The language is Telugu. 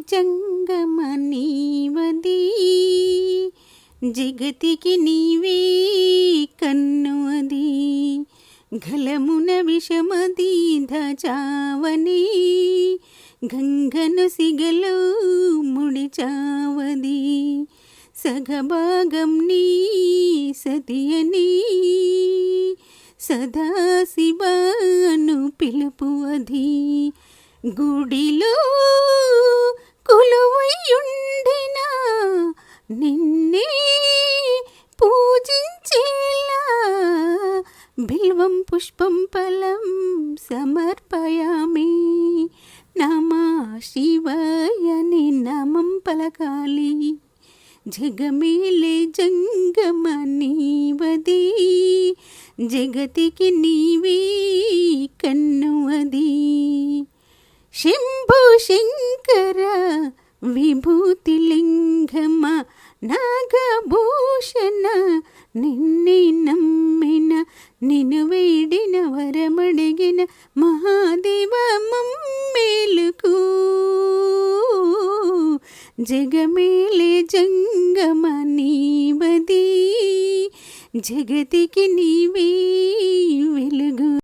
జంగమ నీవది, జగతికి నీవే కన్ను అది, గలమున విషమది ధజావని, గంగను సిగలో ముడిచావది, సగభాగం నీ సతియని, సదాశివను పిలుపు అది, గుడిలో కొలువైయుండిన నిన్నే పూజించేలా, బిల్వం పుష్పం ఫలం సమర్పయామి, నమః శివాయని నామం పలకాలి, జగమేలే జంగమ నీవది, జగతికి నీవే కన్ను అది, శంభో శంకర విభూతి లింగమ నాగభూషణ, నిన్నే నమ్మిన నిన్ను వేడిన వరమడిగిన మహాదేవ మమ్మేలుకు, జగమేలే జంగమ నీవది, జగతికి నీవే వెలుగు.